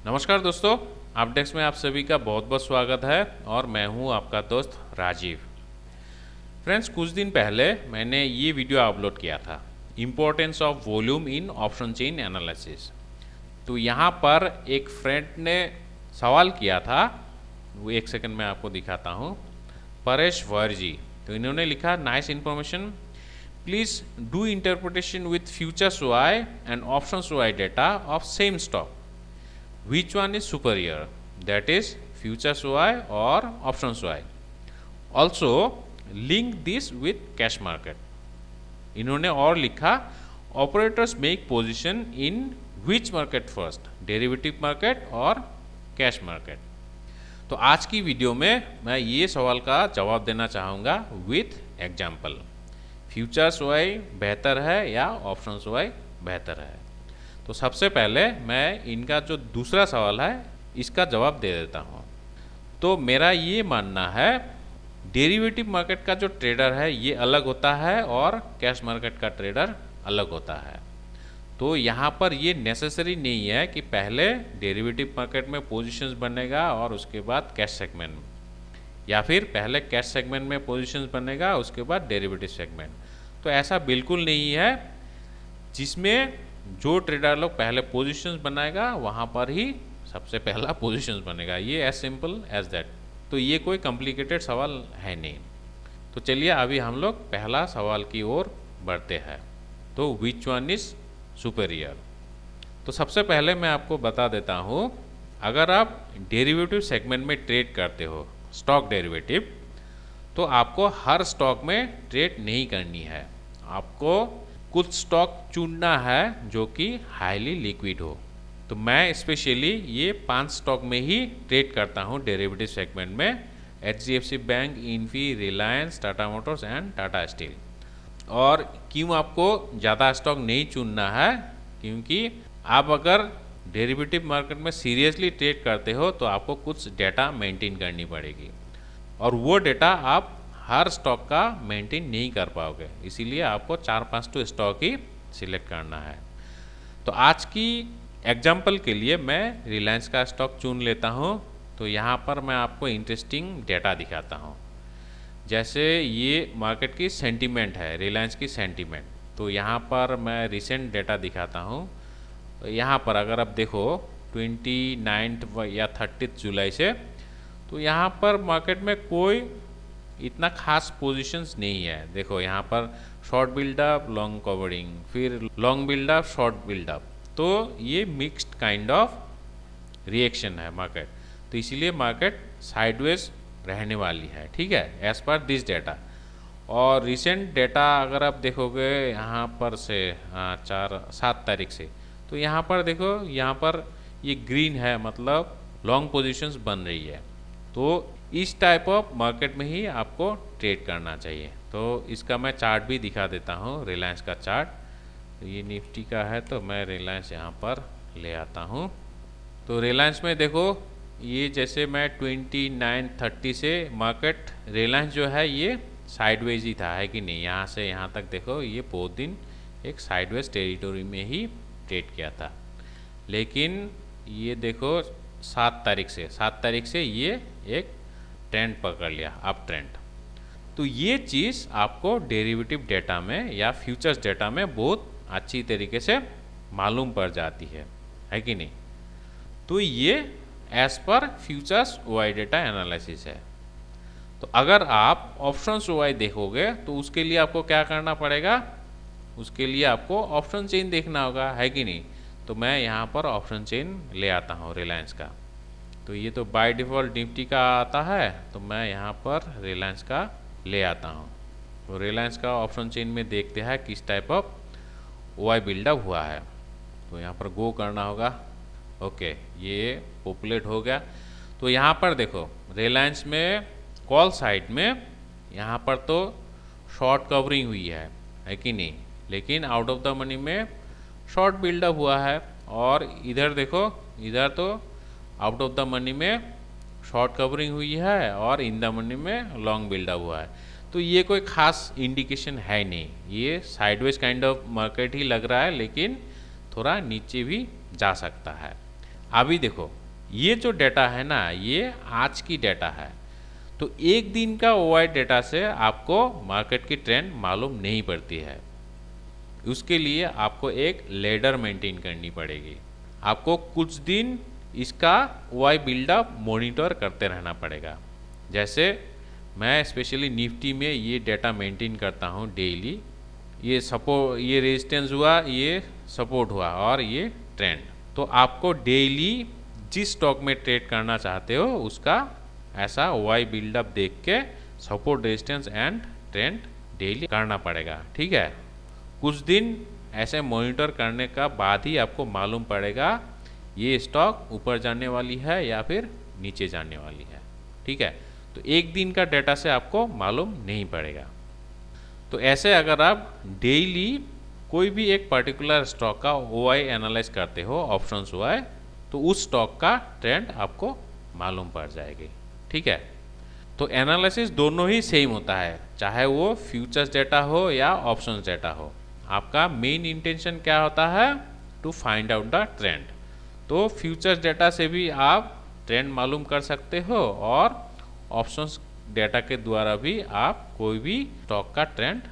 नमस्कार दोस्तों, अपडेक्स में आप सभी का बहुत बहुत स्वागत है और मैं हूं आपका दोस्त राजीव। फ्रेंड्स, कुछ दिन पहले मैंने ये वीडियो अपलोड किया था, importance of volume in option chain analysis. तो यहाँ पर एक फ्रेंड ने सवाल किया था, वो एक सेकंड में आपको दिखाता हूँ। परेश वर्जी, तो इन्होंने लिखा, nice information, please do interpretation with futures wise and options wise data of same stock, which one is superior, that is futures Y or options Y. Also link this with cash market. इन्होंने और लिखा, operators make position in which market first, derivative market और cash market. तो आज की video में मैं ये सवाल का जवाब देना चाहूँगा विथ एग्जाम्पल, फ्यूचर्स वाई बेहतर है या ऑप्शंस वाई बेहतर है। तो सबसे पहले मैं इनका जो दूसरा सवाल है इसका जवाब दे देता हूँ। तो मेरा ये मानना है, डेरिवेटिव मार्केट का जो ट्रेडर है ये अलग होता है और कैश मार्केट का ट्रेडर अलग होता है। तो यहाँ पर ये नेसेसरी नहीं है कि पहले डेरिवेटिव मार्केट में पोजीशंस बनेगा और उसके बाद कैश सेगमेंट में, या फिर पहले कैश सेगमेंट में पोजीशंस बनेगा उसके बाद डेरिवेटिव सेगमेंट। तो ऐसा बिल्कुल नहीं है, जिसमें जो ट्रेडर लोग पहले पोजीशंस बनाएगा वहाँ पर ही सबसे पहला पोजीशंस बनेगा। ये एज सिंपल एज दैट। तो ये कोई कॉम्प्लिकेटेड सवाल है नहीं। तो चलिए अभी हम लोग पहला सवाल की ओर बढ़ते हैं। तो विच वन इज सुपेरियर। तो सबसे पहले मैं आपको बता देता हूँ, अगर आप डेरिवेटिव सेगमेंट में ट्रेड करते हो, स्टॉक डेरिवेटिव, तो आपको हर स्टॉक में ट्रेड नहीं करनी है। आपको कुछ स्टॉक चुनना है जो कि हाईली लिक्विड हो। तो मैं स्पेशली ये 5 स्टॉक में ही ट्रेड करता हूँ डेरिवेटिव सेगमेंट में, HDFC bank, Infy, Reliance, Tata Motors and Tata steel. और क्यों आपको ज़्यादा स्टॉक नहीं चुनना है, क्योंकि आप अगर डेरिवेटिव मार्केट में सीरियसली ट्रेड करते हो तो आपको कुछ डेटा मेंटेन करनी पड़ेगी, और वो डेटा आप हर स्टॉक का मेंटेन नहीं कर पाओगे। इसीलिए आपको 4-5 तो स्टॉक ही सिलेक्ट करना है। तो आज की एग्जांपल के लिए मैं रिलायंस का स्टॉक चुन लेता हूँ। तो यहाँ पर मैं आपको इंटरेस्टिंग डेटा दिखाता हूँ। जैसे ये मार्केट की सेंटीमेंट है, रिलायंस की सेंटीमेंट। तो यहाँ पर मैं रिसेंट डेटा दिखाता हूँ। तो यहाँ पर अगर आप देखो 29 या 30 जुलाई से, तो यहाँ पर मार्केट में कोई इतना खास पोजीशंस नहीं है। देखो यहाँ पर शॉर्ट बिल्डअप, लॉन्ग कवरिंग, फिर लॉन्ग बिल्डअप, शॉर्ट बिल्डअप। तो ये मिक्स्ड काइंड ऑफ रिएक्शन है मार्केट। तो इसीलिए मार्केट साइडवेज रहने वाली है, ठीक है, एज पर दिस डेटा। और रिसेंट डेटा अगर आप देखोगे यहाँ पर से 7 तारीख से, तो यहाँ पर देखो, यहाँ पर ये ग्रीन है, मतलब लॉन्ग पोजीशंस बन रही है। तो इस टाइप ऑफ मार्केट में ही आपको ट्रेड करना चाहिए। तो इसका मैं चार्ट भी दिखा देता हूँ, रिलायंस का चार्ट। तो ये निफ्टी का है, तो मैं रिलायंस यहाँ पर ले आता हूँ। तो रिलायंस में देखो, ये जैसे मैं 29-30 से मार्केट रिलायंस जो है ये साइडवेज ही था, है कि नहीं। यहाँ से यहाँ तक देखो, ये बहुत दिन एक साइडवेज टेरिटोरी में ही ट्रेड किया था। लेकिन ये देखो 7 तारीख से ये एक ट्रेंड पकड़ लिया, अप ट्रेंड। तो ये चीज़ आपको डेरिवेटिव डेटा में या फ्यूचर्स डेटा में बहुत अच्छी तरीके से मालूम पड़ जाती है कि नहीं। तो ये as per futures Y data analysis है। तो अगर आप ऑप्शंस वाई देखोगे तो उसके लिए आपको क्या करना पड़ेगा, उसके लिए आपको ऑप्शन चेन देखना होगा, है कि नहीं। तो मैं यहाँ पर ऑप्शन चेन ले आता हूँ रिलायंस का। तो ये तो बाय डिफ़ॉल्ट निफ्टी का आता है, तो मैं यहाँ पर रिलायंस का ले आता हूँ। तो रिलायंस का ऑप्शन चेन में देखते हैं किस टाइप ऑफ वाई बिल्डअप हुआ है। तो यहाँ पर गो करना होगा। ओके, ये पॉपुलेट हो गया। तो यहाँ पर देखो, रिलायंस में कॉल साइड में यहाँ पर तो शॉर्ट कवरिंग हुई है कि नहीं। लेकिन आउट ऑफ द मनी में शॉर्ट बिल्डअप हुआ है, और इधर देखो, इधर तो आउट ऑफ द मनी में शॉर्ट कवरिंग हुई है और इन द मनी में लॉन्ग बिल्डअप हुआ है। तो ये कोई खास इंडिकेशन है नहीं, ये साइडवेज काइंड ऑफ मार्केट ही लग रहा है, लेकिन थोड़ा नीचे भी जा सकता है। अभी देखो ये जो डेटा है ना, ये आज की डेटा है, तो एक दिन का ओवाई डेटा से आपको मार्केट की ट्रेंड मालूम नहीं पड़ती है। उसके लिए आपको एक लेडर मेंटेन करनी पड़ेगी। आपको कुछ दिन इसका ओवाई बिल्डअप मॉनिटर करते रहना पड़ेगा। जैसे मैं स्पेशली निफ्टी में ये डेटा मेंटेन करता हूँ डेली। ये सपोर्ट, ये रेजिस्टेंस हुआ, ये सपोर्ट हुआ और ये ट्रेंड। तो आपको डेली जिस स्टॉक में ट्रेड करना चाहते हो उसका ऐसा ओवाई बिल्डअप देख के support, resistance and trend daily करना पड़ेगा। ठीक है, कुछ दिन ऐसे मॉनिटर करने का बाद ही आपको मालूम पड़ेगा ये स्टॉक ऊपर जाने वाली है या फिर नीचे जाने वाली है। ठीक है, तो एक दिन का डेटा से आपको मालूम नहीं पड़ेगा। तो ऐसे अगर आप डेली कोई भी एक पर्टिकुलर स्टॉक का ओआई एनालाइज करते हो, ऑप्शंस ओआई, तो उस स्टॉक का ट्रेंड आपको मालूम पड़ जाएगी। ठीक है, तो एनालिसिस दोनों ही सेम होता है, चाहे वो फ्यूचर्स डेटा हो या ऑप्शंस डेटा हो। आपका मेन इंटेंशन क्या होता है? To find out the trend. तो फ्यूचर्स डेटा से भी आप ट्रेंड मालूम कर सकते हो और ऑप्शंस डेटा के द्वारा भी आप कोई भी स्टॉक का ट्रेंड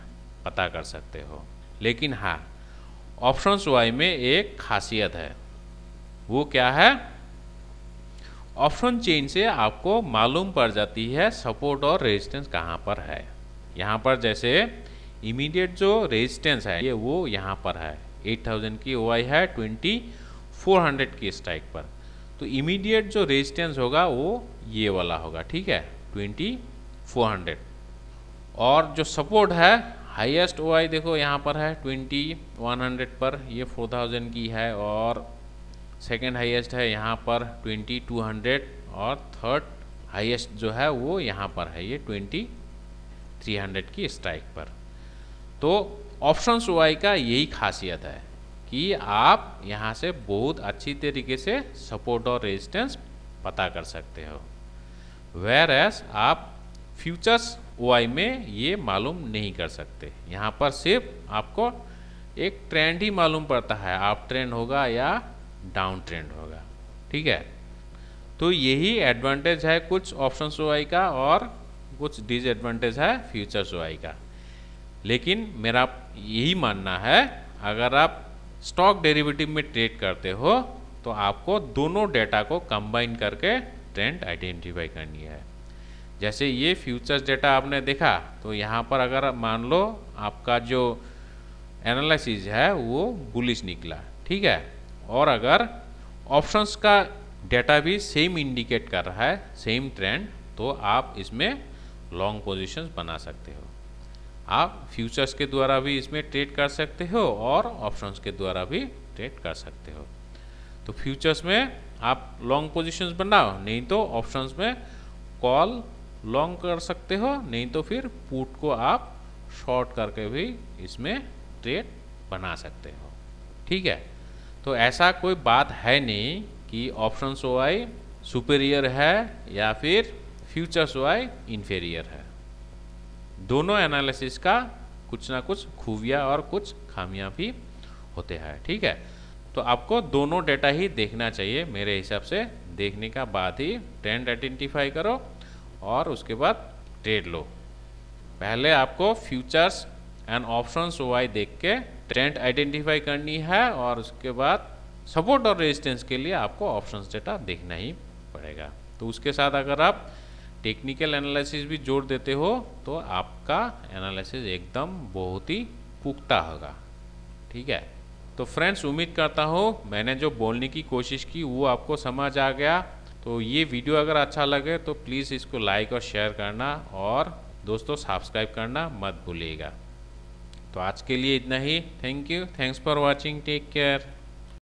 पता कर सकते हो। लेकिन हाँ, ऑप्शंस वाई में एक खासियत है। वो क्या है? ऑप्शन चेन से आपको मालूम पड़ जाती है सपोर्ट और रेजिस्टेंस कहाँ पर है। यहाँ पर जैसे इमीडिएट जो रेजिस्टेंस है ये वो यहाँ पर है, 8000 की ओआई है, 2400 की स्ट्राइक पर। तो इमीडिएट जो रेजिस्टेंस होगा वो ये वाला होगा। ठीक है, 2400। और जो सपोर्ट है, हाईएस्ट ओआई देखो यहाँ पर है 2100 पर, ये 4000 की है। और सेकेंड हाईएस्ट है यहाँ पर 2200 और थर्ड हाईएस्ट जो है वो यहाँ पर है, ये 2300 की स्ट्राइक पर। तो ऑप्शंस ओआई का यही खासियत है कि आप यहाँ से बहुत अच्छी तरीके से सपोर्ट और रेजिस्टेंस पता कर सकते हो। वेयर एज आप फ्यूचर्स ओआई में ये मालूम नहीं कर सकते। यहाँ पर सिर्फ आपको एक ट्रेंड ही मालूम पड़ता है, अप ट्रेंड होगा या डाउन ट्रेंड होगा। ठीक है, तो यही एडवांटेज है कुछ ऑप्शंस ओआई का और कुछ डिसएडवांटेज है फ्यूचर्स ओआई का। लेकिन मेरा यही मानना है, अगर आप स्टॉक डेरिवेटिव में ट्रेड करते हो तो आपको दोनों डेटा को कंबाइन करके ट्रेंड आइडेंटिफाई करनी है। जैसे ये फ्यूचर्स डेटा आपने देखा, तो यहाँ पर अगर मान लो आपका जो एनालिसिस है वो बुलिश निकला, ठीक है, और अगर ऑप्शंस का डेटा भी सेम इंडिकेट कर रहा है, सेम ट्रेंड, तो आप इसमें लॉन्ग पोजीशंस बना सकते हो। आप फ्यूचर्स के द्वारा भी इसमें ट्रेड कर सकते हो और ऑप्शंस के द्वारा भी ट्रेड कर सकते हो। तो फ्यूचर्स में आप लॉन्ग पोजीशंस बनाओ, नहीं तो ऑप्शंस में कॉल लॉन्ग कर सकते हो, नहीं तो फिर पुट को आप शॉर्ट करके भी इसमें ट्रेड बना सकते हो। ठीक है, तो ऐसा कोई बात है नहीं कि ऑप्शंस ओआई सुपीरियर है या फिर फ्यूचर्स ओआई इन्फीरियर है। दोनों एनालिसिस का कुछ ना कुछ खूबियाँ और कुछ खामियां भी होते हैं। ठीक है, तो आपको दोनों डेटा ही देखना चाहिए मेरे हिसाब से। देखने का बाद ही ट्रेंड आइडेंटिफाई करो और उसके बाद ट्रेड लो। पहले आपको फ्यूचर्स एंड ऑप्शंस ओआई देख के ट्रेंड आइडेंटिफाई करनी है और उसके बाद सपोर्ट और रेजिस्टेंस के लिए आपको ऑप्शंस डेटा देखना ही पड़ेगा। तो उसके साथ अगर आप टेक्निकल एनालिसिस भी जोड़ देते हो तो आपका एनालिसिस एकदम बहुत ही पुख्ता होगा। ठीक है, तो फ्रेंड्स उम्मीद करता हूँ मैंने जो बोलने की कोशिश की वो आपको समझ आ गया। तो ये वीडियो अगर अच्छा लगे तो प्लीज़ इसको लाइक और शेयर करना और दोस्तों सब्सक्राइब करना मत भूलिएगा। तो आज के लिए इतना ही। Thank you, thanks for watching, take care.